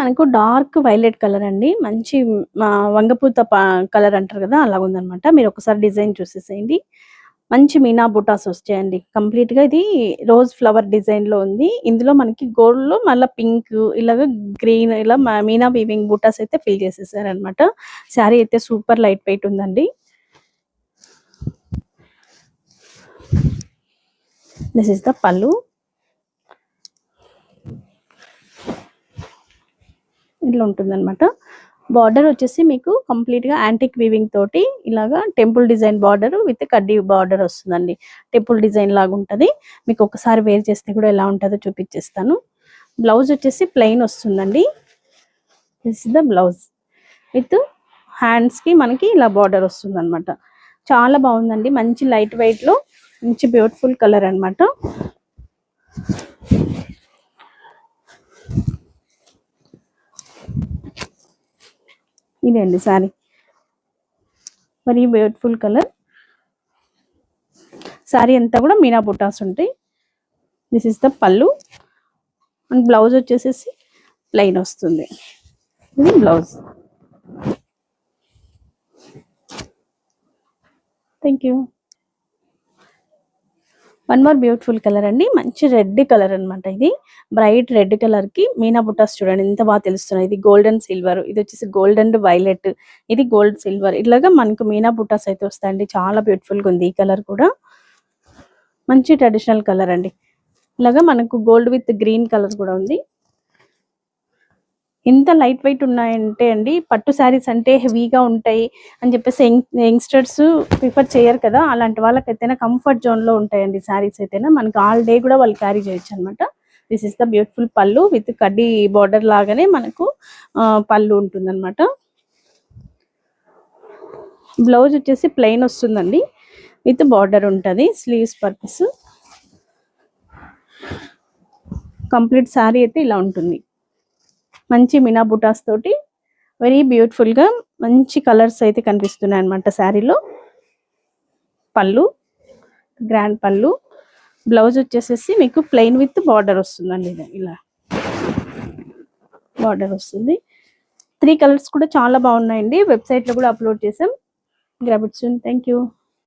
మనకు dark violet colour అండి. మంచి వంగపూత కలర్ అంటారు కదా, అలా ఉందనమాట. మీరు ఒకసారి డిజైన్ చూసేసేయండి. మంచి మీనా బుటాస్ వచ్చాయండి. కంప్లీట్‌గా ఇది రోజ్ ఫ్లవర్ డిజైన్‌లో ఉంది. ఇందులో మనకి గోల్డ్‌లో మళ్ళా పింక్ ఇలాగ గ్రీన్ ఇలా మీనా వీవింగ్ బుటాస్ అయితే ఫిల్ చేసేసారనమాట. శారీ అయితే సూపర్ లైట్ వెయిట్ ఉందండి. దిస్ ఇస్ ద పల్లు. ఇట్లా ఉంటుందన్నమాట. బార్డర్ వచ్చేసి మీకు కంప్లీట్‌గా యాంటిక్ వీవింగ్ తోటి ఇలాగా టెంపుల్ డిజైన్ బార్డర్ విత్ కడ్డీ బార్డర్ వస్తుందండి. టెంపుల్ డిజైన్ లాగా ఉంటుంది. మీకు ఒకసారి వేర్ చేస్తే కూడా ఎలా ఉంటుందో చూపించేస్తాను. బ్లౌజ్ వచ్చేసి ప్లెయిన్ వస్తుందండి. This is the blouse with హ్యాండ్స్కి మనకి ఇలా బార్డర్ వస్తుందన్నమాట. చాలా బాగుందండి. మంచి లైట్ వెయిట్లో మంచి బ్యూటిఫుల్ కలర్ అనమాట. ఇదే అండి sari. Very beautiful colour. Sari అంతా కూడా మీనా బుటాస్ ఉంటాయి. దిస్ ఇస్ ద పల్లు అండ్ బ్లౌజ్ వచ్చేసేసి ప్లెయిన్ వస్తుంది. ఇది blouse. Thank you. One more beautiful colour అండి. మంచి రెడ్ కలర్ అనమాట. ఇది బ్రైట్ రెడ్ కలర్ కి మీనా బుటాస్ చూడండి ఎంత బాగా తెలుస్తున్నాయి. ఇది గోల్డెన్ సిల్వర్, ఇది వచ్చేసి గోల్డ్ అండ్ వైలెట్, ఇది గోల్డ్ సిల్వర్. ఇలాగా మనకు మీనా బుటాస్ అయితే వస్తాయండి. చాలా బ్యూటిఫుల్ గా ఉంది. ఈ కలర్ కూడా మంచి ట్రెడిషనల్ కలర్ అండి. ఇలాగా మనకు గోల్డ్ విత్ గ్రీన్ కలర్ కూడా ఉంది. ఎంత లైట్ వెయిట్ ఉన్నాయంటే అండి, పట్టు శారీస్ అంటే హెవీగా ఉంటాయి అని చెప్పేసి యంగ్స్టర్స్ ప్రిఫర్ చేయరు కదా, అలాంటి వాళ్ళకైతేనా కంఫర్ట్ జోన్లో ఉంటాయండి శారీస్ అయితేనా. మనకి ఆల్ డే కూడా వాళ్ళు క్యారీ చేయొచ్చు అనమాట. దిస్ ఇస్ ద బ్యూటిఫుల్ పళ్ళు విత్ కడ్డీ బార్డర్ లాగానే మనకు పళ్ళు ఉంటుందన్నమాట. బ్లౌజ్ వచ్చేసి ప్లెయిన్ వస్తుందండి విత్ బార్డర్ ఉంటుంది స్లీవ్స్ పర్పస్. కంప్లీట్ శారీ అయితే ఇలా ఉంటుంది. మంచి మీనా బుటాస్ తోటి వెరీ బ్యూటిఫుల్ గా మంచి కలర్స్ అయితే కనిపిస్తున్నాయి అన్నమాట శారీలో. పళ్ళు గ్రాండ్ పళ్ళు. బ్లౌజ్ వచ్చేసేసి మీకు ప్లెయిన్ విత్ బార్డర్ వస్తుందండి. ఇలా బార్డర్ వస్తుంది. 3 కలర్స్ కూడా చాలా బాగున్నాయండి. వెబ్సైట్లో కూడా అప్లోడ్ చేసాం. Grab it soon. Thank you.